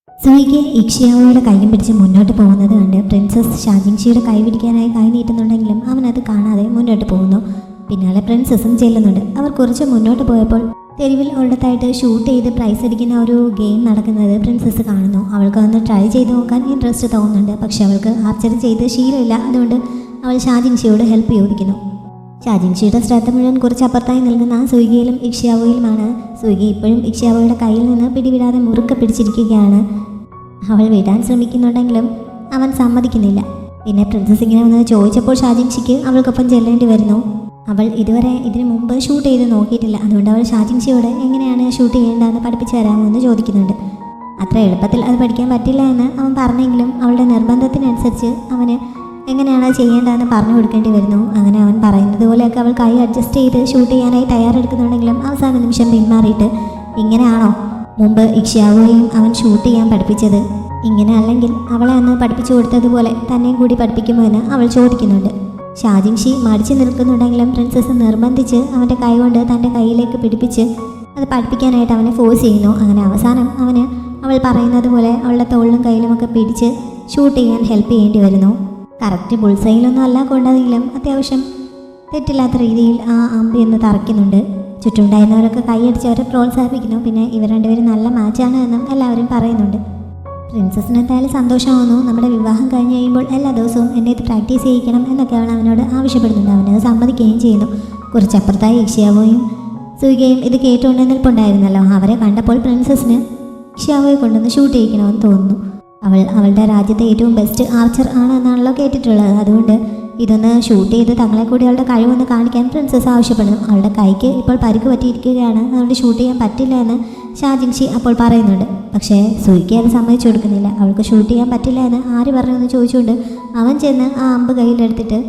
സുയിക്ക് ഇക്ഷിയാവോയുടെ കൈയും പിടിച്ച് മുന്നോട്ട് പോകുന്നത് കണ്ട് പ്രിൻസസ് ഷാജിൻഷിയുടെ കൈ പിടിക്കാനായി കൈ നീട്ടുന്നുണ്ടെങ്കിലും അവനത് കാണാതെ മുന്നോട്ട് പോകുന്നു. പിന്നാലെ പ്രിൻസസും ചെല്ലുന്നുണ്ട്. അവർ കുറച്ച് മുന്നോട്ട് പോയപ്പോൾ തെരുവിൽ ഒരിടത്തായിട്ട് ഷൂട്ട് ചെയ്ത് പ്രൈസ് അടിക്കുന്ന ഒരു ഗെയിം നടക്കുന്നത് പ്രിൻസസ് കാണുന്നു. അവൾക്ക് ഒന്ന് ട്രൈ ചെയ്ത് നോക്കാൻ ഇൻട്രസ്റ്റ് തോന്നുന്നുണ്ട്. പക്ഷെ അവൾക്ക് ആർച്ചറി ചെയ്ത് ശീലമില്ല. അതുകൊണ്ട് അവൾ ഷാജിൻഷിയോട് ഹെൽപ്പ് ചോദിക്കുന്നു. ഷാജിൻഷിയുടെ ശ്രദ്ധ മുഴുവൻ കുറച്ച് അപ്പുറത്തായി നിൽക്കുന്ന സുയികയിലും ഇക്ഷിയാവോയിലുമാണ്. സുയിക ഇപ്പോഴും ഇക്ഷിയാവോയുടെ കയ്യിൽ നിന്ന് പിടിവിടാതെ മുറുക്കെ പിടിച്ചിരിക്കുകയാണ്. അവൾ വിടാൻ ശ്രമിക്കുന്നുണ്ടെങ്കിലും അവൻ സമ്മതിക്കുന്നില്ല. പിന്നെ പ്രിൻസസ് ഇങ്ങനെ വന്ന് ചോദിച്ചപ്പോൾ ഷാജിൻഷിക്ക് അവൾക്കൊപ്പം ചെല്ലേണ്ടി വരുന്നു. അവൾ ഇതുവരെ ഇതിനു മുമ്പ് ഷൂട്ട് ചെയ്ത് നോക്കിയിട്ടില്ല. അതുകൊണ്ട് അവൾ ഷാജിൻഷിയോട് എങ്ങനെയാണ് ഷൂട്ട് ചെയ്യേണ്ടതെന്ന് പഠിപ്പിച്ചു തരാമോ എന്ന് ചോദിക്കുന്നുണ്ട്. അത്ര എളുപ്പത്തിൽ അത് പഠിക്കാൻ പറ്റില്ല എന്ന് അവൻ പറഞ്ഞെങ്കിലും അവളുടെ നിർബന്ധത്തിനനുസരിച്ച് അവന് എങ്ങനെയാണ് ചെയ്യേണ്ടതെന്ന് പറഞ്ഞു കൊടുക്കേണ്ടി വരുന്നു. അങ്ങനെ അവൻ പറയുന്നത് പോലെയൊക്കെ അവൾ കൈ അഡ്ജസ്റ്റ് ചെയ്ത് ഷൂട്ട് ചെയ്യാനായി തയ്യാറെടുക്കുന്നുണ്ടെങ്കിലും അവസാന നിമിഷം പിന്മാറിയിട്ട്, ഇങ്ങനെയാണോ മുമ്പ് ഇക്ഷിയാവോയും അവൻ ഷൂട്ട് ചെയ്യാൻ പഠിപ്പിച്ചത്? ഇങ്ങനെ അല്ലെങ്കിൽ അവളെ അന്ന് പഠിപ്പിച്ചു കൊടുത്തതുപോലെ തന്നെയും കൂടി പഠിപ്പിക്കുമോ എന്ന് അവൾ ചോദിക്കുന്നുണ്ട്. ഷാജിൻഷി മടിച്ചു നിൽക്കുന്നുണ്ടെങ്കിലും പ്രിൻസസ് നിർബന്ധിച്ച് അവൻ്റെ കൈ കൊണ്ട് തൻ്റെ കയ്യിലേക്ക് പിടിപ്പിച്ച് അത് പഠിപ്പിക്കാനായിട്ട് അവനെ ഫോഴ്സ് ചെയ്യുന്നു. അങ്ങനെ അവസാനം അവന് അവൾ പറയുന്നത് പോലെ അവളുടെ തോളിലും കയ്യിലുമൊക്കെ പിടിച്ച് ഷൂട്ട് ചെയ്യാൻ ഹെൽപ്പ് ചെയ്യേണ്ടി വരുന്നു. കറക്റ്റ് ബുൾസൈലൊന്നും അല്ല കൊണ്ടതെങ്കിലും അത്യാവശ്യം തെറ്റില്ലാത്ത രീതിയിൽ ആ അമ്പി ഒന്ന് തറയ്ക്കുന്നുണ്ട്. ചുറ്റുമുണ്ടായിരുന്നവരൊക്കെ കൈയടിച്ച് അവരെ പ്രോത്സാഹിപ്പിക്കുന്നു. പിന്നെ ഇവർ രണ്ടുപേരും നല്ല മാച്ചാണ് എന്നും എല്ലാവരും പറയുന്നുണ്ട്. പ്രിൻസസിന് എന്തായാലും സന്തോഷമാകുന്നു. നമ്മുടെ വിവാഹം കഴിഞ്ഞ് കഴിയുമ്പോൾ എല്ലാ ദിവസവും എന്നെ ഇത് പ്രാക്ടീസ് ചെയ്യിക്കണം എന്നൊക്കെ അവൾ അവനോട് ആവശ്യപ്പെടുന്നുണ്ട്. അവനത് സമ്മതിക്കുകയും ചെയ്യുന്നു. കുറച്ചപ്പുറത്തായി ഇക്ഷിയാവോയും സുയികയും ഇത് കേട്ടുകൊണ്ട് നിൽപ്പുണ്ടായിരുന്നല്ലോ. അവരെ കണ്ടപ്പോൾ പ്രിൻസസിന് ഇക്ഷിയാവോയെ കൊണ്ടൊന്ന് ഷൂട്ട് ചെയ്യിക്കണമെന്ന് തോന്നുന്നു. അവൾ അവളുടെ രാജ്യത്തെ ഏറ്റവും ബെസ്റ്റ് ആർച്ചർ ആണ് എന്നാണല്ലോ കേട്ടിട്ടുള്ളത്. അതുകൊണ്ട് ഇതൊന്ന് ഷൂട്ട് ചെയ്ത് തങ്ങളെ കൂടി അവളുടെ കഴിവൊന്ന് കാണിക്കാൻ പ്രിൻസസ് ആവശ്യപ്പെടുന്നു. അവളുടെ കൈക്ക് ഇപ്പോൾ പരിക്ക് പറ്റിയിരിക്കുകയാണ്. അതുകൊണ്ട് ഷൂട്ട് ചെയ്യാൻ പറ്റില്ല എന്ന് ഷാജിൻഷി അപ്പോൾ പറയുന്നുണ്ട്. പക്ഷേ സുയിക്ക് അത് സമ്മതിച്ചു കൊടുക്കുന്നില്ല. അവൾക്ക് ഷൂട്ട് ചെയ്യാൻ പറ്റില്ല എന്ന് ആര് പറഞ്ഞെന്ന് ചോദിച്ചുകൊണ്ട് അവൻ ചെന്ന് ആ അമ്പ് കയ്യിലെടുത്തിട്ട്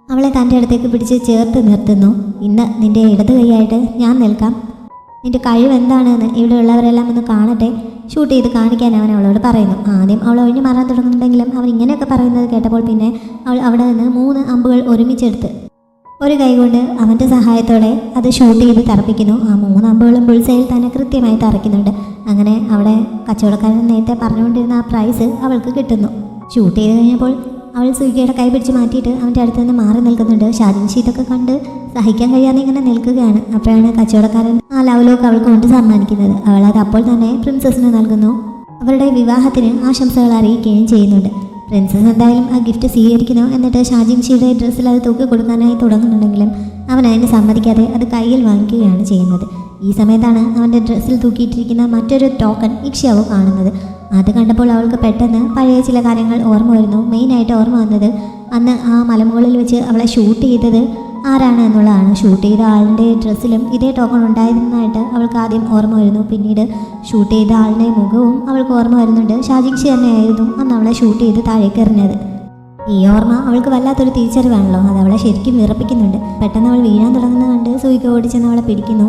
അവളെ തൻ്റെ അടുത്തേക്ക് പിടിച്ച് ചേർത്ത് നിർത്തുന്നു. ഇന്ന് നിൻ്റെ ഇടത് കൈയായിട്ട് ഞാൻ നിൽക്കാം. നിൻ്റെ കഴിവ് എന്താണെന്ന് ഇവിടെ ഉള്ളവരെല്ലാം ഒന്ന് കാണട്ടെ. ഷൂട്ട് ചെയ്ത് കാണിക്കാൻ അവൻ അവളോട് പറയുന്നു. ആദ്യം അവൾ ഒഴിഞ്ഞു മാറാൻ തുടങ്ങുന്നുണ്ടെങ്കിലും അവൻ ഇങ്ങനെയൊക്കെ പറയുന്നത് കേട്ടപ്പോൾ പിന്നെ അവൾ അവിടെ നിന്ന് 3 അമ്പുകൾ ഒരുമിച്ചെടുത്ത് ഒരു കൈ കൊണ്ട് അവൻ്റെ സഹായത്തോടെ അത് ഷൂട്ട് ചെയ്ത് തറപ്പിക്കുന്നു. ആ 3 അമ്പുകളും ബുൾസൈൽ തന്നെ കൃത്യമായി തറയ്ക്കുന്നുണ്ട്. അങ്ങനെ അവിടെ കച്ചവടക്കാരൻ നേരത്തെ പറഞ്ഞുകൊണ്ടിരുന്ന ആ പ്രൈസ് അവൾക്ക് കിട്ടുന്നു. ഷൂട്ട് ചെയ്ത് കഴിഞ്ഞപ്പോൾ അവൾ സുയികയുടെ കൈ പിടിച്ച് മാറ്റിയിട്ട് അവൻ്റെ അടുത്ത് നിന്ന് മാറി നിൽക്കുന്നുണ്ട്. ഷാജിൻഷി ഇതൊക്കെ കണ്ട് സഹിക്കാൻ കഴിയാതെ ഇങ്ങനെ നിൽക്കുകയാണ്. അപ്പോഴാണ് കച്ചവടക്കാരൻ ആ ലവ്ലോക്ക് അവൾക്ക് കൊണ്ട് സമ്മാനിക്കുന്നത്. അവൾ അത് അപ്പോൾ തന്നെ പ്രിൻസസിന് നൽകുന്നു. അവരുടെ വിവാഹത്തിന് ആശംസകൾ അറിയിക്കുകയും ചെയ്യുന്നുണ്ട്. പ്രിൻസസ് എന്തായാലും ആ ഗിഫ്റ്റ് സ്വീകരിക്കുന്നു. എന്നിട്ട് ഷാജിൻഷിയുടെ ഡ്രസ്സിൽ അത് തൂക്കി കൊടുക്കാനായി തുടങ്ങുന്നുണ്ടെങ്കിലും അവൻ അതിന് സമ്മതിക്കാതെ അത് കയ്യിൽ വാങ്ങിക്കുകയാണ് ചെയ്യുന്നത്. ഈ സമയത്താണ് അവൻ്റെ ഡ്രസ്സിൽ തൂക്കിയിട്ടിരിക്കുന്ന മറ്റൊരു ടോക്കൺ ഇക്ഷിയാവോ കാണുന്നത്. അത് കണ്ടപ്പോൾ അവൾക്ക് പെട്ടെന്ന് പഴയ ചില കാര്യങ്ങൾ ഓർമ്മ വരുന്നു. മെയിനായിട്ട് ഓർമ്മ വന്നത് അന്ന് ആ മലമുകളിൽ വെച്ച് അവളെ ഷൂട്ട് ചെയ്തത് ആരാണ് എന്നുള്ളതാണ്. ഷൂട്ട് ചെയ്ത ആളിൻ്റെ ഡ്രസ്സിലും ഇതേ ടോക്കൺ ഉണ്ടായിരുന്നതായിട്ട് അവൾക്ക് ആദ്യം ഓർമ്മ വരുന്നു. പിന്നീട് ഷൂട്ട് ചെയ്ത ആളിൻ്റെ മുഖവും അവൾക്ക് ഓർമ്മ വരുന്നുണ്ട്. ഷാജിൻഷി തന്നെയായിരുന്നു അന്ന് അവളെ ഷൂട്ട് ചെയ്ത് താഴേക്ക് എറിഞ്ഞത്. ഈ ഓർമ്മ അവൾക്ക് വല്ലാത്തൊരു തിരിച്ചറിവാണല്ലോ. അത് അവളെ ശരിക്കും വിറപ്പിക്കുന്നുണ്ട്. പെട്ടെന്ന് അവൾ വീഴാൻ തുടങ്ങുന്നത് കണ്ട് സുയിക ഓടിച്ചെന്ന് അവളെ പിടിക്കുന്നു.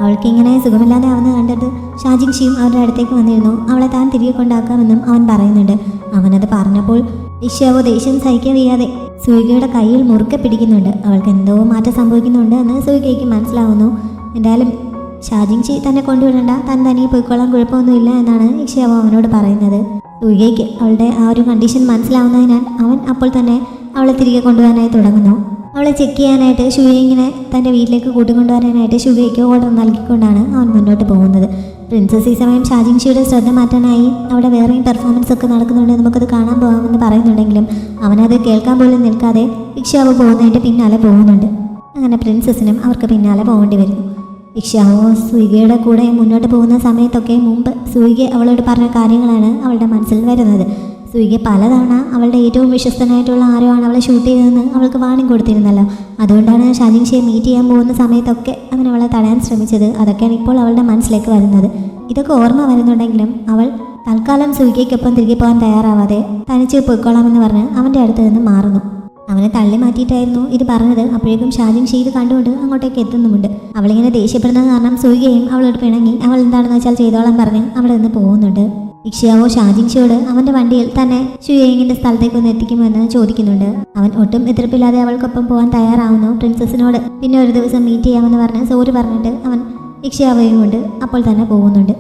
അവൾക്ക് ഇങ്ങനെ സുഖമില്ലാതെ ആവുന്ന കണ്ടിട്ട് ഷാജിൻഷിയും അവരുടെ അടുത്തേക്ക് വന്നിരുന്നു. അവളെ താൻ തിരികെ കൊണ്ടാക്കാമെന്നും അവൻ പറയുന്നുണ്ട്. അവനത് പറഞ്ഞപ്പോൾ ഇക്ഷിയാവോ ദേഷ്യം സഹിക്കാൻ വയ്യാതെ സുയികയുടെ കയ്യിൽ മുറുക്കെ പിടിക്കുന്നുണ്ട്. അവൾക്ക് എന്തോ മാറ്റം സംഭവിക്കുന്നുണ്ട് എന്ന് സുയികയ്ക്ക് മനസ്സിലാവുന്നു. എന്തായാലും ഷാജിൻഷി തന്നെ കൊണ്ടുവിടേണ്ട, താൻ തനിയെ പോയിക്കൊള്ളാൻ കുഴപ്പമൊന്നുമില്ല എന്നാണ് ഇക്ഷിയാവോ അവനോട് പറയുന്നത്. സുയികയ്ക്ക് അവളുടെ ആ ഒരു കണ്ടീഷൻ മനസ്സിലാവുന്നതിനാൽ അവൻ അപ്പോൾ തന്നെ അവളെ തിരികെ കൊണ്ടുപോകാനായി തുടങ്ങുന്നു. അവളെ ചെക്ക് ചെയ്യാനായിട്ട് ഷുഗയിങ്ങിനെ തൻ്റെ വീട്ടിലേക്ക് കൂട്ടിക്കൊണ്ടുവരാനായിട്ട് ഷുഗയ്ക്ക് ഓർഡർ നൽകിക്കൊണ്ടാണ് അവൻ മുന്നോട്ട് പോകുന്നത്. പ്രിൻസസ് ഈ സമയം ഷാജിൻഷിയുടെ ശ്രദ്ധ മാറ്റാനായി അവിടെ വേറെയും പെർഫോമൻസ് ഒക്കെ നടക്കുന്നുണ്ട്, നമുക്കത് കാണാൻ പോകാമെന്ന് പറയുന്നുണ്ടെങ്കിലും അവനത് കേൾക്കാൻ പോലും നിൽക്കാതെ ഇക്ഷിയാവോ പോകുന്നതിൻ്റെ പിന്നാലെ പോകുന്നുണ്ട്. അങ്ങനെ പ്രിൻസസിനും അവർക്ക് പിന്നാലെ പോകേണ്ടി വരുന്നു. ഇക്ഷിയാവോ സുയികയുടെ കൂടെ മുന്നോട്ട് പോകുന്ന സമയത്തൊക്കെ മുമ്പ് സുയിക അവളോട് പറഞ്ഞ കാര്യങ്ങളാണ് അവളുടെ മനസ്സിൽ വരുന്നത്. സുയിക പലതവണ അവളുടെ ഏറ്റവും വിശ്വസ്തനായിട്ടുള്ള ആരോ ആണ് അവളെ ഷൂട്ട് ചെയ്തതെന്ന് അവൾക്ക് വാണിംഗ് കൊടുത്തിരുന്നല്ലോ. അതുകൊണ്ടാണ് ഷാജിൻഷിയെ മീറ്റ് ചെയ്യാൻ പോകുന്ന സമയത്തൊക്കെ അവൻ അവളെ തടയാൻ ശ്രമിച്ചത്. അതൊക്കെയാണ് ഇപ്പോൾ അവളുടെ മനസ്സിലേക്ക് വരുന്നത്. ഇതൊക്കെ ഓർമ്മ വരുന്നുണ്ടെങ്കിലും അവൾ തൽക്കാലം സുയികയ്ക്കൊപ്പം തിരികെ പോകാൻ തയ്യാറാവാതെ തനിച്ച് പോയിക്കോളാമെന്ന് പറഞ്ഞ് അവൻ്റെ അടുത്ത് നിന്ന് മാറുന്നു. അവനെ തള്ളി മാറ്റിയിട്ടായിരുന്നു ഇത് പറഞ്ഞത്. അപ്പോഴേക്കും ഷാജിൻഷി ഇത് കണ്ടുകൊണ്ട് അങ്ങോട്ടേക്ക് എത്തുന്നുമുണ്ട്. അവളിങ്ങനെ ദേഷ്യപ്പെടുന്നത് കാരണം സുയികയും അവളോട് പിണങ്ങി അവൾ എന്താണെന്ന് വെച്ചാൽ ചെയ്തോളാൻ പറഞ്ഞ് അവിടെ നിന്ന് പോകുന്നുണ്ട്. ഇക്ഷിയാവോ ഷാജിൻഷിയോട് അവൻ്റെ വണ്ടിയിൽ തന്നെ ഷുയേങ്ങിൻ്റെ സ്ഥലത്തേക്ക് ഒന്ന് എത്തിക്കുമെന്ന് ചോദിക്കുന്നുണ്ട്. അവൻ ഒട്ടും എതിർപ്പില്ലാതെ അവൾക്കൊപ്പം പോകാൻ തയ്യാറാവുന്നു. പ്രിൻസസിനോട് പിന്നെ ഒരു ദിവസം മീറ്റ് ചെയ്യാമെന്ന് പറഞ്ഞ് സോറി പറഞ്ഞിട്ട് അവൻ ഇക്ഷിയാവോയും കൊണ്ട് അപ്പോൾ തന്നെ പോകുന്നുണ്ട്.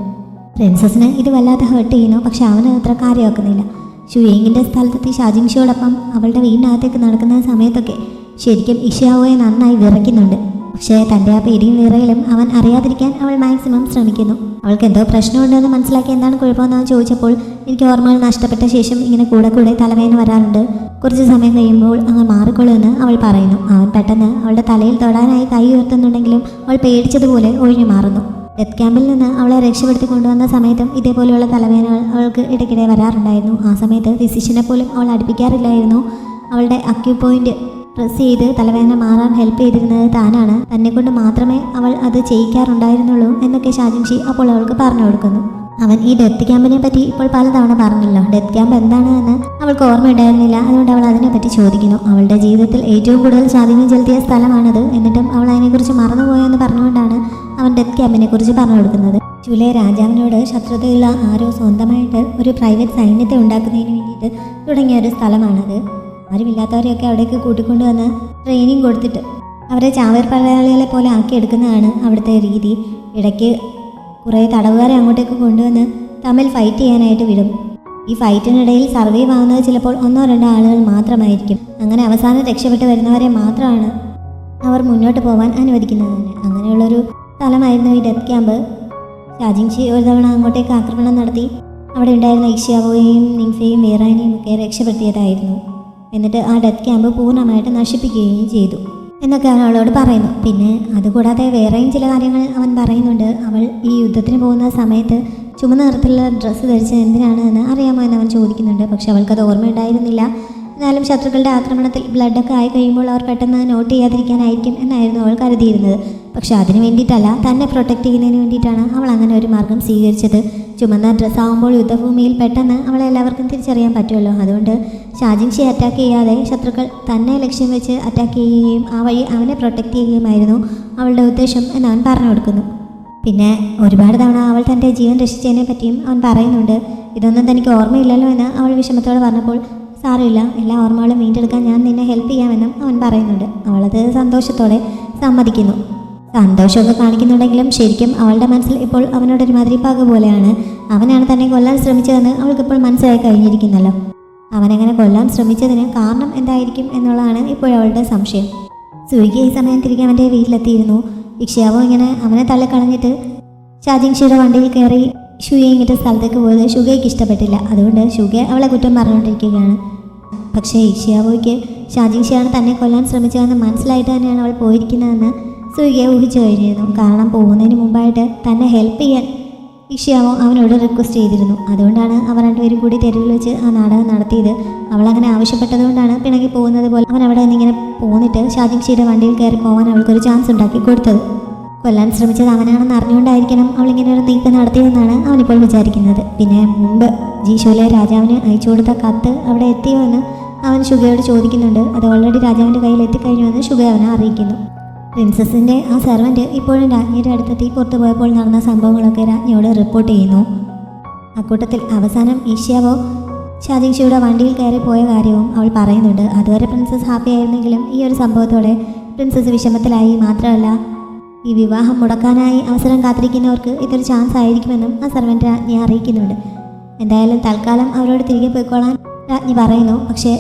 പ്രിൻസസിന് ഇത് വല്ലാതെ ഹേർട്ട് ചെയ്യുന്നു. പക്ഷെ അവന് അത്ര കാര്യമാക്കുന്നില്ല. ഷുയേങ്ങിൻ്റെ സ്ഥലത്തെത്തി ഷാജിങ്ഷിയോടൊപ്പം അവളുടെ വീടിനകത്തേക്ക് നടക്കുന്ന സമയത്തൊക്കെ ശരിക്കും ഇഷിയാവോയെ നന്നായി വിറയ്ക്കുന്നുണ്ട്. പക്ഷേ തൻ്റെ ആ പേടിയും വിറയിലും അവൻ അറിയാതിരിക്കാൻ അവൾ മാക്സിമം ശ്രമിക്കുന്നു. അവൾക്ക് എന്തോ പ്രശ്നമുണ്ടെന്ന് മനസ്സിലാക്കി എന്താണ് കുഴപ്പമെന്ന് അവൻ ചോദിച്ചപ്പോൾ എനിക്ക് ഓർമ്മകൾ നഷ്ടപ്പെട്ട ശേഷം ഇങ്ങനെ കൂടെ കൂടെ തലവേദന വരാറുണ്ട്. കുറച്ച് സമയം കഴിയുമ്പോൾ അങ്ങ് മാറിക്കൊള്ളുമെന്ന് അവൾ പറയുന്നു. അവൻ പെട്ടെന്ന് അവളുടെ തലയിൽ തൊടാനായി കൈ ഉയർത്തുന്നുണ്ടെങ്കിലും അവൾ പേടിച്ചതുപോലെ ഒഴിഞ്ഞു മാറുന്നു. ഡെത്ത് ക്യാമ്പിൽ നിന്ന് അവളെ രക്ഷപ്പെടുത്തി കൊണ്ടുവന്ന സമയത്തും ഇതേപോലെയുള്ള തലവേദനകൾ അവൾക്ക് ഇടയ്ക്കിടെ വരാറുണ്ടായിരുന്നു. ആ സമയത്ത് ഫിസിഷ്യനെ പോലും അവൾ അടുപ്പിക്കാറില്ലായിരുന്നു. അവളുടെ അക്യൂപോയിന്റ് പ്രസ് ചെയ്ത് തലവേദന മാറാൻ ഹെൽപ്പ് ചെയ്തിരുന്നത് താനാണ്. തന്നെ കൊണ്ട് മാത്രമേ അവൾ അത് ചെയ്യിക്കാറുണ്ടായിരുന്നുള്ളൂ എന്നൊക്കെ ഷാജിൻഷി അപ്പോൾ അവൾക്ക് പറഞ്ഞു കൊടുക്കുന്നു. അവൻ ഈ ഡെത്ത് ക്യാമ്പിനെ പറ്റി ഇപ്പോൾ പലതവണ പറഞ്ഞല്ലോ. ഡെത്ത് ക്യാമ്പ് എന്താണ് എന്ന് അവൾക്ക് ഓർമ്മയുണ്ടായിരുന്നില്ല. അതുകൊണ്ട് അവൾ അതിനെപ്പറ്റി ചോദിക്കുന്നു. അവളുടെ ജീവിതത്തിൽ ഏറ്റവും കൂടുതൽ സ്വാധീനം ചെലുത്തിയ സ്ഥലമാണത്. എന്നിട്ടും അവൾ അതിനെക്കുറിച്ച് മറന്നുപോയെന്ന് പറഞ്ഞുകൊണ്ടാണ് അവൻ ഡെത്ത് ക്യാമ്പിനെ കുറിച്ച് പറഞ്ഞു കൊടുക്കുന്നത്. ചുലെ രാജാവിനോട് ശത്രുതയുള്ള ആരോ സ്വന്തമായിട്ട് ഒരു പ്രൈവറ്റ് സൈന്യത്തെ ഉണ്ടാക്കുന്നതിന് വേണ്ടിയിട്ട് തുടങ്ങിയ ഒരു സ്ഥലമാണത്. ആരുമില്ലാത്തവരെയൊക്കെ അവിടേക്ക് കൂട്ടിക്കൊണ്ടുവന്ന് ട്രെയിനിങ് കൊടുത്തിട്ട് അവരെ ചാവേർ പടയാളികളെ പോലെ ആക്കിയെടുക്കുന്നതാണ് അവിടുത്തെ രീതി. ഇടയ്ക്ക് കുറേ തടവുകാരെ അങ്ങോട്ടേക്ക് കൊണ്ടുവന്ന് തമ്മിൽ ഫൈറ്റ് ചെയ്യാനായിട്ട് വിടും. ഈ ഫൈറ്റിനിടയിൽ സർവൈവ് ആവുന്നത് ചിലപ്പോൾ 1-2 ആളുകൾ മാത്രമായിരിക്കും. അങ്ങനെ അവസാനം രക്ഷപ്പെട്ട് വരുന്നവരെ മാത്രമാണ് അവർ മുന്നോട്ട് പോകാൻ അനുവദിക്കുന്നത് തന്നെ. അങ്ങനെയുള്ളൊരു സ്ഥലമായിരുന്നു ഈ ഡെത്ത് ക്യാമ്പ്. ഷാജിൻഷി ഒരു തവണ അങ്ങോട്ടേക്ക് ആക്രമണം നടത്തി അവിടെ ഉണ്ടായിരുന്ന ഇഷിയാവോയെയും നിങ്ഫെയും വീറാനെയും ഒക്കെ രക്ഷപ്പെടുത്തിയതായിരുന്നു. എന്നിട്ട് ആ ഡെത്ത് ക്യാമ്പ് പൂർണ്ണമായിട്ട് നശിപ്പിക്കുകയും ചെയ്തു എന്നൊക്കെ അവൻ അവളോട് പറയുന്നു. പിന്നെ അതുകൂടാതെ വേറെയും ചില കാര്യങ്ങൾ അവൻ പറയുന്നുണ്ട്. അവൾ ഈ യുദ്ധത്തിന് പോകുന്ന സമയത്ത് ചുമന്ന നിറത്തിലുള്ള ഡ്രസ്സ് ധരിച്ചത് എന്തിനാണ് എന്ന് അറിയാമോ എന്ന് അവൻ ചോദിക്കുന്നുണ്ട്. പക്ഷെ അവൾക്കത് ഓർമ്മയുണ്ടായിരുന്നില്ല. എന്നാലും ശത്രുക്കളുടെ ആക്രമണത്തിൽ ബ്ലഡൊക്കെ ആയി കഴിയുമ്പോൾ അവർ പെട്ടെന്ന് നോട്ട് ചെയ്യാതിരിക്കാനായിരിക്കും എന്നായിരുന്നു അവൾ കരുതിയിരുന്നത്. പക്ഷെ അതിന് വേണ്ടിയിട്ടല്ല, തന്നെ പ്രൊട്ടക്റ്റ് ചെയ്യുന്നതിന് വേണ്ടിയിട്ടാണ് അവൾ അങ്ങനെ ഒരു മാർഗം സ്വീകരിച്ചത്. ചുമന്ന ഡ്രസ്സ് ആകുമ്പോൾ യുദ്ധഭൂമിയിൽ പെട്ടെന്ന് അവളെ എല്ലാവർക്കും തിരിച്ചറിയാൻ പറ്റുമല്ലോ. അതുകൊണ്ട് ഷാജിൻഷി അറ്റാക്ക് ചെയ്യാതെ ശത്രുക്കൾ തന്നെ ലക്ഷ്യം വെച്ച് അറ്റാക്ക് ചെയ്യുകയും ആ വഴി അവനെ പ്രൊട്ടക്റ്റ് ചെയ്യുകയുമായിരുന്നു അവളുടെ ഉദ്ദേശം എന്ന് അവൻ പറഞ്ഞു കൊടുക്കുന്നു. പിന്നെ ഒരുപാട് തവണ അവൾ തൻ്റെ ജീവൻ രക്ഷിച്ചതിനെ പറ്റിയും അവൻ പറയുന്നുണ്ട്. ഇതൊന്നും തനിക്ക് ഓർമ്മയില്ലല്ലോ എന്ന് അവൾ വിഷമത്തോടെ പറഞ്ഞപ്പോൾ സാരമില്ല, എല്ലാ ഓർമ്മകളും വീണ്ടെടുക്കാൻ ഞാൻ നിന്നെ ഹെൽപ്പ് ചെയ്യാമെന്നും അവൻ പറയുന്നുണ്ട്. അവളത് സന്തോഷത്തോടെ സമ്മതിക്കുന്നു. സന്തോഷമൊക്കെ കാണിക്കുന്നുണ്ടെങ്കിലും ശരിക്കും അവളുടെ മനസ്സിൽ ഇപ്പോൾ അവനോടൊരുമാതിരി പക പോലെയാണ്. അവനാണ് തന്നെ കൊല്ലാൻ ശ്രമിച്ചതെന്ന് അവൾക്കിപ്പോൾ മനസ്സിലായി കഴിഞ്ഞിരിക്കുന്നല്ലോ. അവനങ്ങനെ കൊല്ലാൻ ശ്രമിച്ചതിന് കാരണം എന്തായിരിക്കും എന്നുള്ളതാണ് ഇപ്പോഴവളുടെ സംശയം. സുയിക്ക് ഈ സമയം തിരികെ അവൻ്റെ വീട്ടിലെത്തിയിരുന്നു. ഇക്ഷിയാവോ ഇങ്ങനെ അവനെ തള്ളിക്കളഞ്ഞിട്ട് ഷാജിൻഷിയുടെ വണ്ടിയിൽ കയറി ഷുയെ ഇങ്ങോട്ട് സ്ഥലത്തേക്ക് പോയത് ഷുഗയ്ക്ക് ഇഷ്ടപ്പെട്ടില്ല. അതുകൊണ്ട് ഷുഗെ അവളെ കുറ്റം പറഞ്ഞുകൊണ്ടിരിക്കുകയാണ്. പക്ഷേ ഇക്ഷിയാവോയ്ക്ക് ഷാജിൻഷിയാണ് തന്നെ കൊല്ലാൻ ശ്രമിച്ചതെന്ന് മനസ്സിലായിട്ട് തന്നെയാണ് അവൾ പോയിരിക്കുന്നതെന്ന് സുയിയെ ഊഹിച്ചു കഴിഞ്ഞിരുന്നു. കാരണം പോകുന്നതിന് മുമ്പായിട്ട് തന്നെ ഹെൽപ്പ് ചെയ്യാൻ ഇക്ഷിയാവോ അവനോട് റിക്വസ്റ്റ് ചെയ്തിരുന്നു. അതുകൊണ്ടാണ് അവർ രണ്ടുപേരും കൂടി തെരുവിൽ വെച്ച് ആ നാടകം നടത്തിയത്. അവളങ്ങനെ ആവശ്യപ്പെട്ടതുകൊണ്ടാണ് പിണങ്ങി പോകുന്നത് പോലെ അവൻ അവിടെ നിന്നിങ്ങനെ പോന്നിട്ട് ഷാജിൻഷിയുടെ വണ്ടിയിൽ കയറി പോകാൻ അവൾക്കൊരു ചാൻസ് ഉണ്ടാക്കി കൊടുത്തത്. കൊല്ലാൻ ശ്രമിച്ചത് അവനാണെന്ന് അറിഞ്ഞുകൊണ്ടായിരിക്കണം അവളിങ്ങനെ ഒരു നീക്കം നടത്തിയതെന്നാണ് അവനിപ്പോൾ വിചാരിക്കുന്നത്. പിന്നെ മുമ്പ് ജീഷോയിലെ രാജാവിന് അയച്ചു കൊടുത്ത കത്ത് അവിടെ എത്തിയോ എന്ന് അവൻ ഷുഗയോട് ചോദിക്കുന്നുണ്ട്. അത് ഓൾറെഡി രാജാവിൻ്റെ കയ്യിൽ എത്തിക്കഴിഞ്ഞുവെന്ന് ഷുഗ അവനെ അറിയിക്കുന്നു. പ്രിൻസസിൻ്റെ ആ സെർവൻറ്റ് ഇപ്പോഴും രാജ്ഞിയുടെ അടുത്തെത്തി പുറത്തു പോയപ്പോൾ നടന്ന സംഭവങ്ങളൊക്കെ രാജ്ഞിയോട് റിപ്പോർട്ട് ചെയ്യുന്നു. അക്കൂട്ടത്തിൽ അവസാനം ഇഷ്യാവോ ഷാജിൻഷിയുടെ വണ്ടിയിൽ കയറി പോയ കാര്യവും അവൾ പറയുന്നുണ്ട്. അതുവരെ പ്രിൻസസ് ഹാപ്പി ആയിരുന്നെങ്കിലും ഈ ഒരു സംഭവത്തോടെ പ്രിൻസസ് വിഷമത്തിലായി. മാത്രമല്ല ഈ വിവാഹം മുടക്കാനായി അവസരം കാത്തിരിക്കുന്നവർക്ക് ഇതൊരു ചാൻസ് ആയിരിക്കുമെന്നും ആ സെർവൻറ്റ് രാജ്ഞിയെ അറിയിക്കുന്നുണ്ട്. എന്തായാലും തൽക്കാലം അവരോട് തിരികെ പോയിക്കോളാൻ രാജ്ഞി പറയുന്നു. പക്ഷേ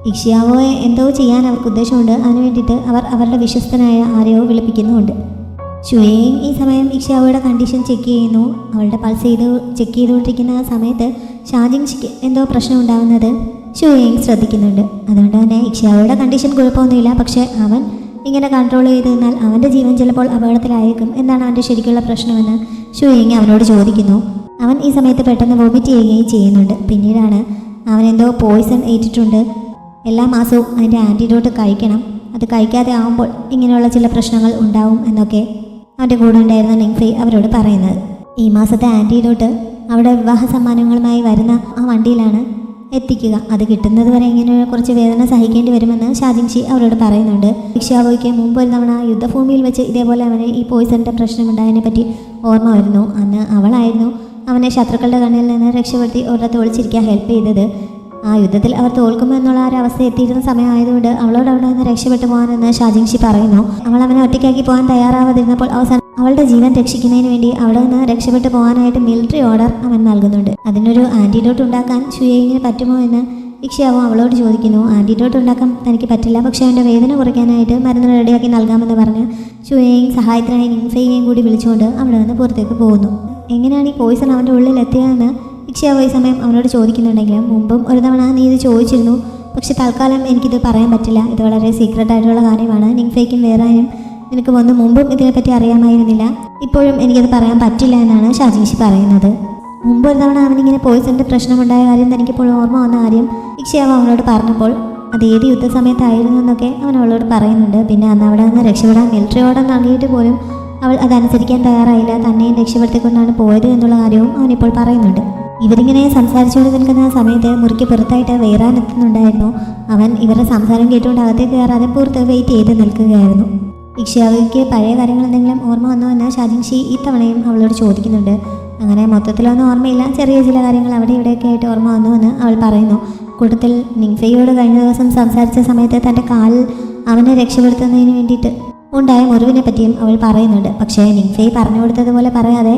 ഇക്ഷിയാവോയെ എന്തോ ചെയ്യാൻ അവർക്ക് ഉദ്ദേശമുണ്ട്. അതിനു വേണ്ടിയിട്ട് അവർ അവരുടെ വിശ്വസ്തനായ ആരെയോ വിളിപ്പിക്കുന്നുമുണ്ട്. ഷുയേയും ഈ സമയം ഇക്ഷിയാവോയുടെ കണ്ടീഷൻ ചെക്ക് ചെയ്യുന്നു. അവളുടെ പൾസ് ചെക്ക് ചെയ്തുകൊണ്ടിരിക്കുന്ന ആ സമയത്ത് ഷാജിൻഷിക്ക് എന്തോ പ്രശ്നം ഉണ്ടാകുന്നത് ഷുയേയും ശ്രദ്ധിക്കുന്നുണ്ട്. അതുകൊണ്ട് തന്നെ ഇക്ഷിയാവോയുടെ കണ്ടീഷൻ കുഴപ്പമൊന്നുമില്ല. പക്ഷേ അവൻ ഇങ്ങനെ കൺട്രോൾ ചെയ്ത് നിന്നാൽ അവൻ്റെ ജീവൻ ചിലപ്പോൾ അപകടത്തിലായേക്കും. എന്താണ് അവൻ്റെ ശരിക്കുള്ള പ്രശ്നമെന്ന് ഷുയേങ് അവനോട് ചോദിക്കുന്നു. അവൻ ഈ സമയത്ത് പെട്ടെന്ന് വോമിറ്റ് ചെയ്യുകയും ചെയ്യുന്നുണ്ട്. പിന്നീടാണ് അവനെന്തോ പോയിസൺ ഏറ്റിട്ടുണ്ട്, എല്ലാ മാസവും അതിൻ്റെ ആൻറ്റിഡോട്ട് കഴിക്കണം, അത് കഴിക്കാതെ ആകുമ്പോൾ ഇങ്ങനെയുള്ള ചില പ്രശ്നങ്ങൾ ഉണ്ടാവും എന്നൊക്കെ അവൻ്റെ കൂടെ ഉണ്ടായിരുന്ന നിങ്ഫെയ് അവരോട് പറയുന്നത്. ഈ മാസത്തെ ആൻറ്റിഡോട്ട് അവിടെ വിവാഹ സമ്മാനങ്ങളുമായി വരുന്ന ആ വണ്ടിയിലാണ് എത്തിക്കുക. അത് കിട്ടുന്നത് വരെ ഇങ്ങനെ കുറച്ച് വേദന സഹിക്കേണ്ടി വരുമെന്ന് ഷാജിൻഷി അവരോട് പറയുന്നുണ്ട്. ഇക്ഷിയാവോയ്ക്ക് മുമ്പ് ഒരു തവണ യുദ്ധഭൂമിയിൽ വെച്ച് ഇതേപോലെ അവന് ഈ പോയിസണിൻ്റെ പ്രശ്നമുണ്ടായതിനെ പറ്റി ഓർമ്മ വരുന്നു. അന്ന് അവളായിരുന്നു അവനെ ശത്രുക്കളുടെ കണ്ണിൽ നിന്ന് രക്ഷപ്പെടുത്തി ഒരിടത്ത് ഒളിച്ചിരിക്കാൻ ഹെൽപ്പ് ചെയ്തത്. ആ യുദ്ധത്തിൽ അവർ തോൽക്കുമോ എന്നുള്ള ആ ഒരു അവസ്ഥ എത്തിയിരുന്ന സമയമായതുകൊണ്ട് അവളോട് അവിടെ നിന്ന് രക്ഷപ്പെട്ടു പോകാനെന്ന് ഷാജിൻഷി പറയുന്നു. അവൾ അവനെ ഒറ്റയ്ക്കാക്കി പോകാൻ തയ്യാറാവാതിരുന്നപ്പോൾ അവസാനം അവളുടെ ജീവൻ രക്ഷിക്കുന്നതിന് വേണ്ടി അവിടെ നിന്ന് രക്ഷപ്പെട്ടു പോകാനായിട്ട് മിലിറ്ററി ഓർഡർ അവൻ നൽകുന്നുണ്ട്. അതിനൊരു ആൻറ്റിഡോട്ട് ഉണ്ടാക്കാൻ ഷുയേയിങ്ങിന് പറ്റുമോ എന്ന് ഇക്ഷിയാവോ അവളോട് ചോദിക്കുന്നു. ആൻറ്റിഡോട്ട് ഉണ്ടാക്കാൻ തനിക്ക് പറ്റില്ല, പക്ഷേ അവൻ്റെ വേദന കുറയ്ക്കാനായിട്ട് മരുന്ന് റെഡിയാക്കി നൽകാമെന്ന് പറഞ്ഞ് ഷുയേയിങ് സഹായത്തിനായി നിങ്ഫെയിയെയും കൂടി വിളിച്ചുകൊണ്ട് അവിടെ നിന്ന് പുറത്തേക്ക് പോകുന്നു. എങ്ങനെയാണ് ഈ പോയിസൺ അവൻ്റെ ഉള്ളിൽ എത്തിയതെന്ന് ഇക്ഷിയാവോ ഈ സമയം അവനോട് ചോദിക്കുന്നുണ്ടെങ്കിലും മുമ്പും ഒരു തവണ നീ ഇത് ചോദിച്ചിരുന്നു, പക്ഷെ തൽക്കാലം എനിക്കിത് പറയാൻ പറ്റില്ല, ഇത് വളരെ സീക്രട്ട് ആയിട്ടുള്ള കാര്യമാണ്. നിങ്ഫെയ്ക്കും വേറാനും നിനക്ക് മുമ്പും ഇതിനെപ്പറ്റി അറിയാമായിരുന്നില്ല, ഇപ്പോഴും എനിക്കത് പറയാൻ പറ്റില്ല എന്നാണ് ഷാജിങ്ഷി പറയുന്നത്. മുമ്പ് ഒരു തവണ അവനിങ്ങനെ പോയിസണിൻ്റെ പ്രശ്നമുണ്ടായ കാര്യം തനിക്കിപ്പോൾ ഓർമ്മ വന്ന കാര്യം ഇക്ഷിയാവോ അവനോട് പറഞ്ഞപ്പോൾ അത് ഏത് യുദ്ധസമയത്തായിരുന്നു എന്നൊക്കെ അവൻ അവളോട് പറയുന്നുണ്ട്. പിന്നെ അന്ന് അവിടെ നിന്ന് രക്ഷപ്പെടാൻ മിലിറ്ററി ഓർഡർ നൽകിയിട്ട് പോലും അവൾ അതനുസരിക്കാൻ തയ്യാറായില്ല, തന്നെയും രക്ഷപ്പെടുത്തിക്കൊണ്ടാണ് പോയത് എന്നുള്ള കാര്യവും അവനിപ്പോൾ പറയുന്നുണ്ട്. ഇവരിങ്ങനെ സംസാരിച്ചുകൊണ്ട് നിൽക്കുന്ന സമയത്ത് മുറിക്ക് പുറത്തായിട്ട് വേറാൻ എത്തുന്നുണ്ടായിരുന്നു. അവൻ ഇവരുടെ സംസാരം കേട്ടുകൊണ്ട് അകത്തേക്ക് കയറാതെ പുറത്ത് വെയിറ്റ് ചെയ്ത് നിൽക്കുകയായിരുന്നു. ഇക്ഷിയാവോയ്ക്ക് പഴയ കാര്യങ്ങൾ എന്തെങ്കിലും ഓർമ്മ വന്നോ എന്ന് ഷാജിങ്ഷി ഈ തവണയും അവളോട് ചോദിക്കുന്നുണ്ട്. അങ്ങനെ മൊത്തത്തിലൊന്നും ഓർമ്മയില്ല, ചെറിയ ചില കാര്യങ്ങൾ അവിടെ ഇവിടെയൊക്കെ ആയിട്ട് ഓർമ്മ വന്നു എന്ന് അവൾ പറയുന്നു. കൂട്ടത്തിൽ നിങ്ഫെയോട് കഴിഞ്ഞ ദിവസം സംസാരിച്ച സമയത്ത് തൻ്റെ കാലിൽ അവനെ രക്ഷപ്പെടുത്തുന്നതിന് വേണ്ടിയിട്ട് ഉണ്ടായ മുറിവിനെ പറ്റിയും അവൾ പറയുന്നുണ്ട്. പക്ഷേ നിങ്ഫെയ് പറഞ്ഞു കൊടുത്തതുപോലെ പറയാതെ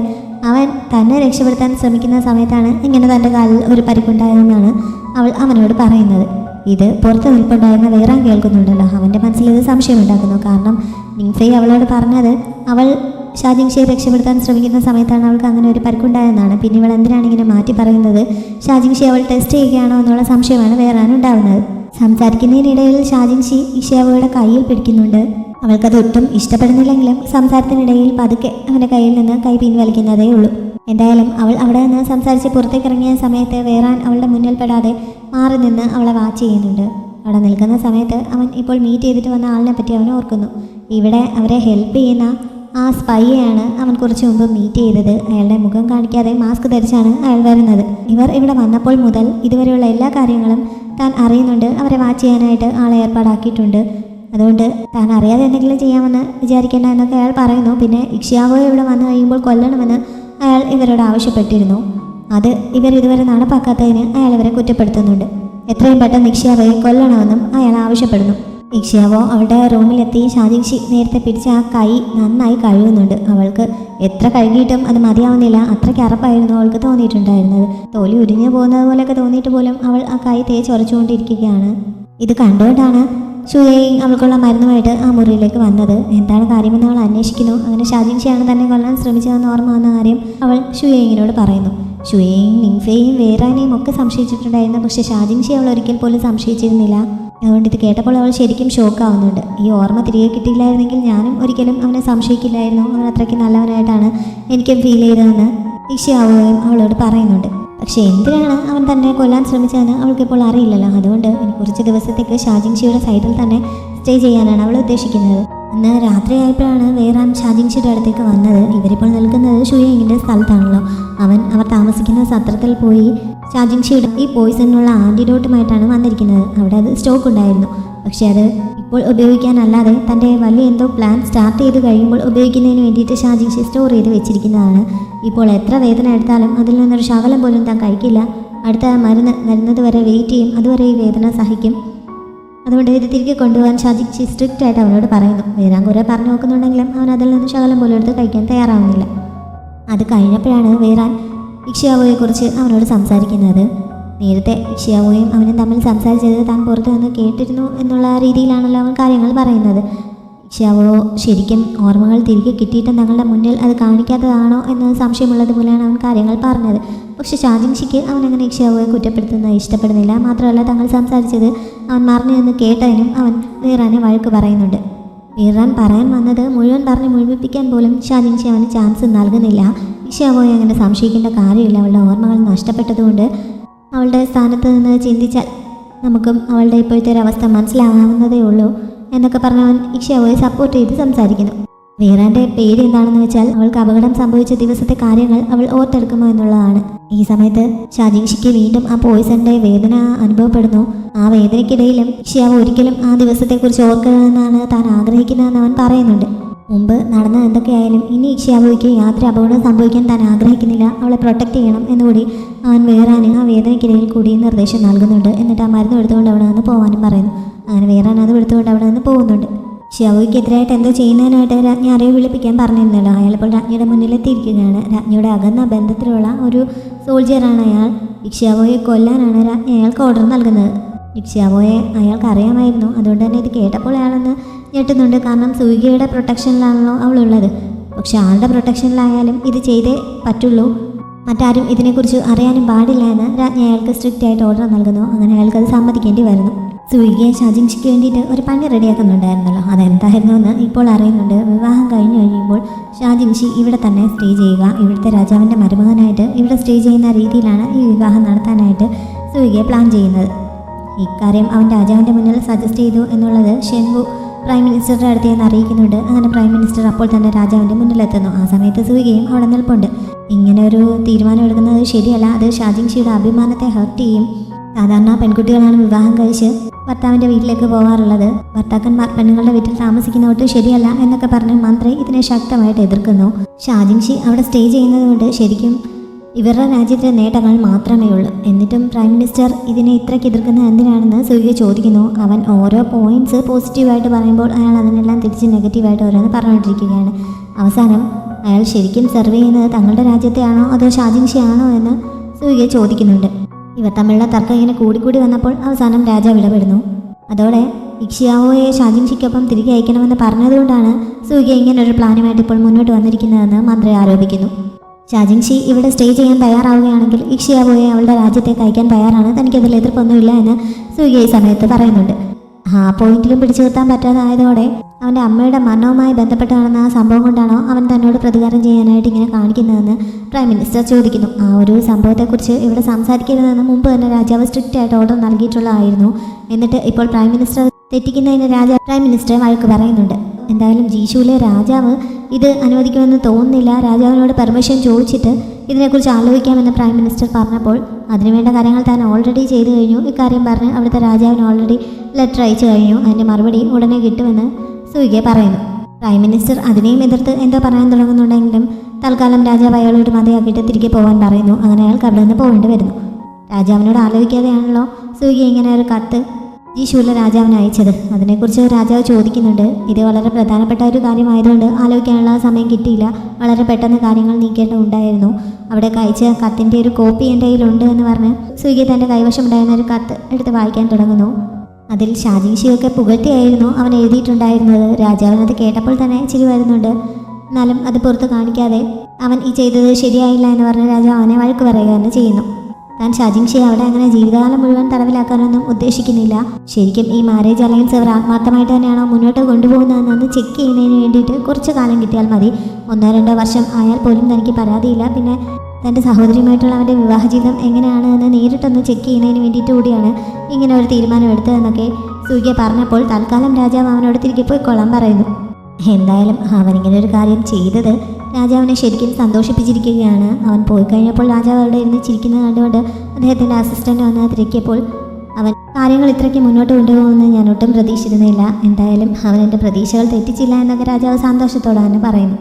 അവൻ തന്നെ രക്ഷപ്പെടുത്താൻ ശ്രമിക്കുന്ന സമയത്താണ് ഇങ്ങനെ തൻ്റെ കാലിൽ ഒരു പരിക്കുണ്ടായതെന്നാണ് അവൾ അവനോട് പറയുന്നത്. ഇത് പുറത്ത് നിൽപ്പുണ്ടായിരുന്ന വേറാൻ കേൾക്കുന്നുണ്ടല്ലോ. അവൻ്റെ മനസ്സിൽ ഇത് സംശയമുണ്ടാക്കുന്നു. കാരണം നിങ്ഫെയ് അവളോട് പറഞ്ഞത് അവൾ ഷാജിങ്ഷിയെ രക്ഷപ്പെടുത്താൻ ശ്രമിക്കുന്ന സമയത്താണ് അവൾക്ക് അങ്ങനെ ഒരു പരിക്കുണ്ടായെന്നാണ്. പിന്നെ ഇവൾ എന്തിനാണ് ഇങ്ങനെ മാറ്റി പറയുന്നത്? ഷാജിങ്ഷി അവൾ ടെസ്റ്റ് ചെയ്യുകയാണോ എന്നുള്ള സംശയമാണ് വേറാനുണ്ടാവുന്നത്. സംസാരിക്കുന്നതിനിടയിൽ ഷാജിങ്ഷി ഇക്ഷിയാവോയുടെ കയ്യിൽ പിടിക്കുന്നുണ്ട്. അവൾക്കത് ഒട്ടും ഇഷ്ടപ്പെടുന്നില്ലെങ്കിലും സംസാരത്തിനിടയിൽ പതുക്കെ അവൻ്റെ കയ്യിൽ നിന്ന് കൈ പിൻവലിക്കുന്നതേ ഉള്ളൂ. എന്തായാലും അവൾ അവിടെ നിന്ന് സംസാരിച്ച് പുറത്തേക്ക് ഇറങ്ങിയ സമയത്ത് വേറാൻ അവളുടെ മുന്നിൽ പെടാതെ മാറി നിന്ന് അവളെ വാച്ച് ചെയ്യുന്നുണ്ട്. അവിടെ നിൽക്കുന്ന സമയത്ത് അവൻ ഇപ്പോൾ മീറ്റ് ചെയ്തിട്ട് വന്ന ആളിനെ പറ്റി അവൻ ഓർക്കുന്നു. ഇവിടെ അവരെ ഹെൽപ്പ് ചെയ്യുന്ന ആ സ്പൈയെയാണ് അവൻ കുറച്ച് മുമ്പ് മീറ്റ് ചെയ്തത്. അയാളുടെ മുഖം കാണിക്കാതെ മാസ്ക് ധരിച്ചാണ് അയാൾ വരുന്നത്. ഇവർ ഇവിടെ വന്നപ്പോൾ മുതൽ ഇതുവരെയുള്ള എല്ലാ കാര്യങ്ങളും താൻ അറിയുന്നുണ്ട്. അവരെ വാച്ച് ചെയ്യാനായിട്ട് ആളെ ഏർപ്പാടാക്കിയിട്ടുണ്ട്. അതുകൊണ്ട് താൻ അറിയാതെ എന്തെങ്കിലും ചെയ്യാമെന്ന് വിചാരിക്കേണ്ട എന്നൊക്കെ അയാൾ പറയുന്നു. പിന്നെ ഇക്ഷിയാവോയെ ഇവിടെ വന്നു കഴിയുമ്പോൾ കൊല്ലണമെന്ന് അയാൾ ഇവരോട് ആവശ്യപ്പെട്ടിരുന്നു. അത് ഇവർ ഇതുവരെ നടപ്പാക്കാത്തതിന് അയാൾ ഇവരെ കുറ്റപ്പെടുത്തുന്നുണ്ട്. എത്രയും പെട്ടെന്ന് ഇക്ഷിയാവോയെ കൊല്ലണമെന്നും അയാൾ ആവശ്യപ്പെടുന്നു. ഇക്ഷിയാവോ അവളുടെ റൂമിലെത്തി ഷാജിങ്ഷി നേരത്തെ പിടിച്ച ആ കൈ നന്നായി കഴുകുന്നുണ്ട്. അവൾക്ക് എത്ര കഴുകിയിട്ടും അത് മതിയാവുന്നില്ല, അത്രയ്ക്ക് അറപ്പായിരുന്നു അവൾക്ക് തോന്നിയിട്ടുണ്ടായിരുന്നത്. തൊലി ഉരിഞ്ഞു പോകുന്നത് പോലെയൊക്കെ തോന്നിയിട്ട് പോലും അവൾ ആ കൈ തേച്ചൊരച്ചുകൊണ്ടിരിക്കുകയാണ്. ഇത് കണ്ടുകൊണ്ടാണ് ഷുയേയിങ് അവൾക്കുള്ള മരുന്നുമായിട്ട് ആ മുറിയിലേക്ക് വന്നത്. എന്താണ് കാര്യമെന്ന് അവൾ അന്വേഷിക്കുന്നു. അങ്ങനെ ഷാജിങ്ഷിയാണ് തന്നെ കൊല്ലാൻ ശ്രമിച്ചതെന്ന് ഓർമ്മ വന്ന കാര്യം അവൾ ഷുയേയിങ്ങിനോട് പറയുന്നു. ഷുയേയിങ് നിങ്ഫെയും വേറാനെയും ഒക്കെ സംശയിച്ചിട്ടുണ്ടായിരുന്നു, പക്ഷേ ഷാജിങ്ഷി അവൾ ഒരിക്കൽ പോലും സംശയിച്ചിരുന്നില്ല. അതുകൊണ്ട് ഇത് കേട്ടപ്പോൾ അവൾ ശരിക്കും ഷോക്കാവുന്നുണ്ട്. ഈ ഓർമ്മ തിരികെ കിട്ടിയില്ലായിരുന്നെങ്കിൽ ഞാനും ഒരിക്കലും അവനെ സംശയിക്കില്ലായിരുന്നു. അവൻ അത്രയ്ക്ക് നല്ലവനായിട്ടാണ് എനിക്കും ഫീൽ ചെയ്തതെന്ന് ഇക്ഷിയാവുകയും അവളോട് പറയുന്നുണ്ട്. പക്ഷേ എന്തിനാണ് അവൻ തന്നെ കൊല്ലാൻ ശ്രമിച്ചതെന്ന് അവൾക്കിപ്പോൾ അറിയില്ലല്ലോ. അതുകൊണ്ട് ഇനി കുറച്ച് ദിവസത്തേക്ക് ഷാജിങ്ഷിയുടെ സൈഡിൽ തന്നെ സ്റ്റേ ചെയ്യാനാണ് അവൾ ഉദ്ദേശിക്കുന്നത്. ഇന്ന് രാത്രിയായപ്പോഴാണ് വേറാൻ ഷാജിങ്ഷിയുടെ അടുത്തേക്ക് വന്നത്. ഇവരിപ്പോൾ നിൽക്കുന്നത് ഷുയേയിങ്ങിൻ്റെ സ്ഥലത്താണല്ലോ. അവർ താമസിക്കുന്ന സത്രത്തിൽ പോയി ഷാജിങ്ഷിയുടെ ഈ പോയിസണിനുള്ള ആൻറ്റിഡോട്ടുമായിട്ടാണ് വന്നിരിക്കുന്നത്. അവിടെ അത് സ്റ്റോക്ക് ഉണ്ടായിരുന്നു, പക്ഷേ അത് ഇപ്പോൾ ഉപയോഗിക്കാനല്ലാതെ തൻ്റെ വലിയ എന്തോ പ്ലാൻ സ്റ്റാർട്ട് ചെയ്ത് കഴിയുമ്പോൾ ഉപയോഗിക്കുന്നതിന് വേണ്ടിയിട്ട് ഷാജിങ്ഷി സ്റ്റോർ ചെയ്ത് വെച്ചിരിക്കുന്നതാണ്. ഇപ്പോൾ എത്ര വേദന എടുത്താലും അതിൽ നിന്നൊരു ശകലം പോലും താൻ കഴിക്കില്ല. അടുത്ത മരുന്ന് വരുന്നത് വരെ വെയിറ്റ് ചെയ്യും, അതുവരെ ഈ വേദന സഹിക്കും. അതുകൊണ്ട് ഇത് തിരികെ കൊണ്ടുപോകാൻ ഷാജിങ്ഷി സ്ട്രിക്റ്റ് ആയിട്ട് അവനോട് പറയുന്നു. വേറാൻ കുറേ പറഞ്ഞു നോക്കുന്നുണ്ടെങ്കിലും അവൻ അതിൽ നിന്ന് ശകലം പോലും എടുത്ത് കഴിക്കാൻ തയ്യാറാവുന്നില്ല. അത് കഴിഞ്ഞപ്പോഴാണ് വേറാൻ ഇക്ഷിയാവോയെക്കുറിച്ച് അവനോട് സംസാരിക്കുന്നത്. നേരത്തെ ഇക്ഷിയാവോയും അവനും തമ്മിൽ സംസാരിച്ചത് താൻ പുറത്തു നിന്ന് കേട്ടിരുന്നു എന്നുള്ള രീതിയിലാണല്ലോ അവൻ കാര്യങ്ങൾ പറയുന്നത്. ഇക്ഷിയാവോ ശരിക്കും ഓർമ്മകൾ തിരികെ കിട്ടിയിട്ടും തങ്ങളുടെ മുന്നിൽ അത് കാണിക്കാത്തതാണോ എന്ന് സംശയമുള്ളതുപോലെയാണ് അവൻ കാര്യങ്ങൾ പറഞ്ഞത്. പക്ഷെ ഷാജിങ്ഷിക്ക് അവൻ അങ്ങനെ ഇക്ഷിയാവോയെ കുറ്റപ്പെടുത്തുന്നത് ഇഷ്ടപ്പെടുന്നില്ല. മാത്രമല്ല തങ്ങൾ സംസാരിച്ചത് അവൻ മറിഞ്ഞു നിന്ന് കേട്ടതിനും അവൻ വേറാനെ വഴക്ക് പറയുന്നുണ്ട്. വേറാൻ പറയാൻ വന്നത് മുഴുവൻ പറഞ്ഞ് മുഴുമിപ്പിക്കാൻ പോലും ഷാജിങ്ഷി അവന് ചാൻസ് നൽകുന്നില്ല. ഇക്ഷിയാവോയെ അങ്ങനെ സംശയിക്കേണ്ട കാര്യമില്ല. അവളുടെ ഓർമ്മകൾ നഷ്ടപ്പെട്ടതുകൊണ്ട് അവളുടെ സ്ഥാനത്ത് നിന്ന് ചിന്തിച്ചാൽ നമുക്കും അവളുടെ ഇപ്പോഴത്തെ ഒരു അവസ്ഥ മനസ്സിലാകാവുന്നതേ ഉള്ളൂ എന്നൊക്കെ പറഞ്ഞവൻ ഇക്ഷിയാവോയെ സപ്പോർട്ട് ചെയ്ത് സംസാരിക്കുന്നു. വേറാൻ്റെ പേര് എന്താണെന്ന് വെച്ചാൽ അവൾക്ക് അപകടം സംഭവിച്ച ദിവസത്തെ കാര്യങ്ങൾ അവൾ ഓർത്തെടുക്കുമോ എന്നുള്ളതാണ്. ഈ സമയത്ത് ഷാജിങ്ഷിക്ക് വീണ്ടും ആ പോയിസണിൻ്റെ വേദന അനുഭവപ്പെടുന്നു. ആ വേദനയ്ക്കിടയിലും ഇക്ഷിയാവോ ഒരിക്കലും ആ ദിവസത്തെക്കുറിച്ച് ഓർക്കണമെന്നാണ് താൻ ആഗ്രഹിക്കുന്നതെന്ന് അവൻ പറയുന്നുണ്ട്. മുമ്പ് നടന്ന എന്തൊക്കെയായാലും ഇനി ഇക്ഷിയാവോയ്ക്ക് യാതൊരു അപകടം സംഭവിക്കാൻ താൻ ആഗ്രഹിക്കുന്നില്ല. അവളെ പ്രൊട്ടക്റ്റ് ചെയ്യണം എന്നുകൂടി അവൻ വേറാന് ആ വേദനയ്ക്കിടയിൽ കൂടി നിർദ്ദേശം നൽകുന്നുണ്ട്. എന്നിട്ട് ആ മരുന്ന് എടുത്തുകൊണ്ട് അവിടെ നിന്ന് പോകാനും പറയുന്നു. അങ്ങനെ വേറാൻ അത് എടുത്തുകൊണ്ട് അവിടെ നിന്ന് പോകുന്നുണ്ട്. ഷിയാവോയ്ക്കെതിരായിട്ട് എന്തോ ചെയ്യുന്നതിനായിട്ട് രാജ്ഞി അറിവ് വിളിപ്പിക്കാൻ പറഞ്ഞിരുന്നല്ലോ. അയാൾ ഇപ്പോൾ രാജ്ഞിയുടെ മുന്നിലെത്തിയിരിക്കുകയാണ്. രാജ്ഞിയുടെ അകന്ന ബന്ധത്തിലുള്ള ഒരു സോൾജിയറാണ് അയാൾ. ഇക്ഷ്യാവോയെ കൊല്ലാനാണ് രാജ്ഞി അയാൾക്ക് ഓർഡർ നൽകുന്നത്. ഇക്ഷ്യാവോയെ അയാൾക്ക് അറിയാമായിരുന്നു. അതുകൊണ്ട് തന്നെ ഇത് കേട്ടപ്പോൾ അയാളൊന്ന് ഞെട്ടുന്നുണ്ട്. കാരണം സൂയികയുടെ പ്രൊട്ടക്ഷനിലാണല്ലോ അവളുള്ളത്. പക്ഷെ ആളുടെ പ്രൊട്ടക്ഷനിലായാലും ഇത് ചെയ്തേ പറ്റുള്ളൂ, മറ്റാരും ഇതിനെക്കുറിച്ച് അറിയാനും പാടില്ല എന്ന് രാജ്ഞി അയാൾക്ക് സ്ട്രിക്റ്റ് ആയിട്ട് ഓർഡർ നൽകുന്നു. അങ്ങനെ അയാൾക്കത് സമ്മതിക്കേണ്ടി വരുന്നു. സൂയികയെ ഷാജിങ്ഷിക്ക് വേണ്ടിയിട്ട് ഒരു പണി റെഡിയാക്കുന്നുണ്ടായിരുന്നല്ലോ. അതെന്തായിരുന്നു എന്ന് ഇപ്പോൾ അറിയുന്നുണ്ട്. വിവാഹം കഴിഞ്ഞു കഴിയുമ്പോൾ ഷാജിങ്ഷി ഇവിടെ തന്നെ സ്റ്റേ ചെയ്യുക, ഇവിടുത്തെ രാജാവിൻ്റെ മരുമകനായിട്ട് ഇവിടെ സ്റ്റേ ചെയ്യുന്ന രീതിയിലാണ് ഈ വിവാഹം നടത്താനായിട്ട് സൂയികയെ പ്ലാൻ ചെയ്യുന്നത്. ഇക്കാര്യം അവൻ രാജാവിൻ്റെ മുന്നിൽ സജസ്റ്റ് ചെയ്തു എന്നുള്ളത് ഷെൻവു പ്രൈം മിനിസ്റ്ററുടെ അടുത്ത് നിന്ന് അറിയിക്കുന്നുണ്ട്. അങ്ങനെ പ്രൈം മിനിസ്റ്റർ അപ്പോൾ തന്നെ രാജാവിൻ്റെ മുന്നിലെത്തുന്നു. ആ സമയത്ത് സൂയികയും അവിടെ നിൽപ്പുണ്ട്. ഇങ്ങനെ ഒരു തീരുമാനം എടുക്കുന്നത് ശരിയല്ല. അത് ഷാജിങ്ഷിയുടെ അഭിമാനത്തെ ഹർട്ട് ചെയ്യും. സാധാരണ പെൺകുട്ടികളാണ് വിവാഹം കഴിച്ച് ഭർത്താവിൻ്റെ വീട്ടിലേക്ക് പോകാറുള്ളത്. ഭർത്താക്കന്മാർ പെണ്ണുങ്ങളുടെ വീട്ടിൽ താമസിക്കുന്നതൊട്ട് ശരിയല്ല എന്നൊക്കെ പറഞ്ഞ് മന്ത്രി ഇതിനെ ശക്തമായിട്ട് എതിർക്കുന്നു. ഷാജിങ്ഷി അവിടെ സ്റ്റേ ചെയ്യുന്നത് കൊണ്ട് ശരിക്കും ഇവരുടെ രാജ്യത്തെ നേട്ടങ്ങൾ മാത്രമേ ഉള്ളൂ. എന്നിട്ടും പ്രൈം മിനിസ്റ്റർ ഇതിനെ ഇത്രയ്ക്ക് എതിർക്കുന്നത് എന്തിനാണെന്ന് സൂയിക ചോദിക്കുന്നു. അവൻ ഓരോ പോയിന്റ്സ് പോസിറ്റീവായിട്ട് പറയുമ്പോൾ അയാൾ അതിനെല്ലാം തിരിച്ച് നെഗറ്റീവായിട്ട് ഓരോന്ന് പറഞ്ഞുകൊണ്ടിരിക്കുകയാണ്. അവസാനം അയാൾ ശരിക്കും സെർവ് ചെയ്യുന്നത് തങ്ങളുടെ രാജ്യത്തെയാണോ അതോ ഷാജിങ്ഷിയാണോ എന്ന് സൂയിക ചോദിക്കുന്നുണ്ട്. ഇവർ തമ്മിലുള്ള തർക്കം ഇങ്ങനെ കൂടിക്കൂടി വന്നപ്പോൾ അവസാനം രാജാവ് ഇടപെടുന്നു. അതോടെ ഇക്ഷ്യാവോയെ ഷാജിങ്ഷിക്കൊപ്പം തിരികെ അയക്കണമെന്ന് പറഞ്ഞതുകൊണ്ടാണ് സൂയിക ഇങ്ങനൊരു പ്ലാനുമായിട്ട് ഇപ്പോൾ മുന്നോട്ട് വന്നിരിക്കുന്നതെന്ന് മന്ത്രി ആരോപിക്കുന്നു. ഷാജിങ്ഷി ഇവിടെ സ്റ്റേ ചെയ്യാൻ തയ്യാറാവുകയാണെങ്കിൽ ഇക്ഷ്യാവോയെ അവളുടെ രാജ്യത്തേക്ക് അയക്കാൻ തയ്യാറാണ്, തനിക്കതിൽ എതിർപ്പൊന്നുമില്ല എന്ന് സൂയിക ഈ സമയത്ത് പറയുന്നുണ്ട്. ആ പോയിന്റിലും പിടിച്ചു നിർത്താൻ പറ്റാതായതോടെ അവൻ്റെ അമ്മയുടെ മരണവുമായി ബന്ധപ്പെട്ടാണെന്ന ആ സംഭവം കൊണ്ടാണോ അവൻ തന്നോട് പ്രതികാരം ചെയ്യാനായിട്ട് ഇങ്ങനെ കാണിക്കുന്നതെന്ന് പ്രൈം മിനിസ്റ്റർ ചോദിക്കുന്നു. ആ ഒരു സംഭവത്തെക്കുറിച്ച് ഇവിടെ സംസാരിക്കരുതെന്ന് മുമ്പ് തന്നെ രാജാവ് സ്ട്രിക്റ്റ് ആയിട്ട് ഓർഡർ നൽകിയിട്ടുള്ളതായിരുന്നു. എന്നിട്ട് ഇപ്പോൾ പ്രൈം മിനിസ്റ്റർ തെറ്റിക്കുന്നതിന് പ്രൈം മിനിസ്റ്ററെ വഴക്ക് പറയുന്നുണ്ട്. എന്തായാലും ജീഷുവിലെ രാജാവ് ഇത് അനുവദിക്കുമെന്ന് തോന്നുന്നില്ല. രാജാവിനോട് പെർമിഷൻ ചോദിച്ചിട്ട് ഇതിനെക്കുറിച്ച് ആലോചിക്കാമെന്ന് പ്രൈം മിനിസ്റ്റർ പറഞ്ഞപ്പോൾ അതിനുവേണ്ട കാര്യങ്ങൾ താൻ ഓൾറെഡി ചെയ്തു കഴിഞ്ഞു. ഇക്കാര്യം പറഞ്ഞ് അവിടുത്തെ രാജാവിന് ഓൾറെഡി ലെറ്റർ അയച്ചു കഴിഞ്ഞു. അതിൻ്റെ മറുപടി ഉടനെ കിട്ടുമെന്ന് സൂയിക പറയുന്നു. പ്രൈം മിനിസ്റ്റർ അതിനെയും എതിർത്ത് എന്തോ പറയാൻ തുടങ്ങുന്നുണ്ടെങ്കിലും തൽക്കാലം രാജാവ് അയാളോട് മതിയാക്കിയിട്ട് തിരികെ പോകാൻ പറയുന്നു. അങ്ങനെ അയാൾക്ക് അവിടെ നിന്ന് പോകേണ്ടി വരുന്നു. രാജാവിനോട് ആലോചിക്കാതെയാണല്ലോ സൂയിക ഇങ്ങനെ ഒരു കത്ത് ജീഷുവിലെ രാജാവിന് അയച്ചത്. അതിനെക്കുറിച്ച് രാജാവ് ചോദിക്കുന്നുണ്ട്. ഇത് വളരെ പ്രധാനപ്പെട്ട ഒരു കാര്യമായതുകൊണ്ട് ആലോചിക്കാനുള്ള സമയം കിട്ടിയില്ല. വളരെ പെട്ടെന്ന് കാര്യങ്ങൾ നീക്കേണ്ടതുണ്ടായിരുന്നു. അവിടെ അയച്ച കത്തിൻ്റെ ഒരു കോപ്പി എൻ്റെ കയ്യിലുണ്ട് എന്ന് പറഞ്ഞ് സൂയിക തൻ്റെ കൈവശം ഉണ്ടായിരുന്ന ഒരു കത്ത് എടുത്ത് വായിക്കാൻ തുടങ്ങുന്നു. അതിൽ ഷാജിങ്ഷിയൊക്കെ പുകഴ്ത്തിയായിരുന്നു അവൻ എഴുതിയിട്ടുണ്ടായിരുന്നത്. രാജാവിനത് കേട്ടപ്പോൾ തന്നെ ചിരി വരുന്നുണ്ട്. എന്നാലും അത് പുറത്ത് കാണിക്കാതെ അവൻ ഈ ചെയ്തത് ശരിയായില്ല എന്ന് പറഞ്ഞ് രാജാവ് അവനെ വഴക്ക് പറയുക തന്നെ ചെയ്യുന്നു. താൻ ഷാജിങ്ഷിയെ അവിടെ അങ്ങനെ ജീവിതകാലം മുഴുവൻ തടവിലാക്കാനൊന്നും ഉദ്ദേശിക്കുന്നില്ല. ശരിക്കും ഈ മാരേജ് അലയൻസ് അവർ ആത്മാർത്ഥമായിട്ട് തന്നെയാണോ മുന്നോട്ട് കൊണ്ടുപോകുന്നതെന്ന് ചെക്ക് ചെയ്യുന്നതിന് വേണ്ടിയിട്ട് കുറച്ച് കാലം കിട്ടിയാൽ മതി. 1-2 വർഷം ആയാൽ പോലും തനിക്ക് പരാതിയില്ല. പിന്നെ തൻ്റെ സഹോദരിയുമായിട്ടുള്ള അവൻ്റെ വിവാഹ ജീവിതം എങ്ങനെയാണ് എന്ന് നേരിട്ടൊന്ന് ചെക്ക് ചെയ്യുന്നതിന് വേണ്ടിയിട്ട് കൂടിയാണ് ഇങ്ങനെ ഒരു തീരുമാനം എടുത്തതെന്നൊക്കെ സൂയിക പറഞ്ഞപ്പോൾ തൽക്കാലം രാജാവ് അവനോട് തിരികെ പോയിക്കൊള്ളാൻ പറയുന്നു. എന്തായാലും അവനിങ്ങനെ ഒരു കാര്യം ചെയ്തത് രാജാവിനെ ശരിക്കും സന്തോഷിപ്പിച്ചിരിക്കുകയാണ്. അവൻ പോയി കഴിഞ്ഞപ്പോൾ രാജാവ് അവിടെ ഇരുന്ന് ചിരിക്കുന്നത് കണ്ടുകൊണ്ട് അദ്ദേഹത്തിൻ്റെ അസിസ്റ്റൻ്റ് വന്ന് തിരക്കിയപ്പോൾ അവൻ കാര്യങ്ങൾ ഇത്രയ്ക്ക് മുന്നോട്ട് കൊണ്ടുപോകുമെന്ന് ഞാൻ ഒട്ടും പ്രതീക്ഷിച്ചിരുന്നില്ല. എന്തായാലും അവൻ എൻ്റെ പ്രതീക്ഷകൾ തെറ്റിച്ചില്ല എന്നൊക്കെ രാജാവ് സന്തോഷത്തോടെ തന്നെ പറയുന്നു.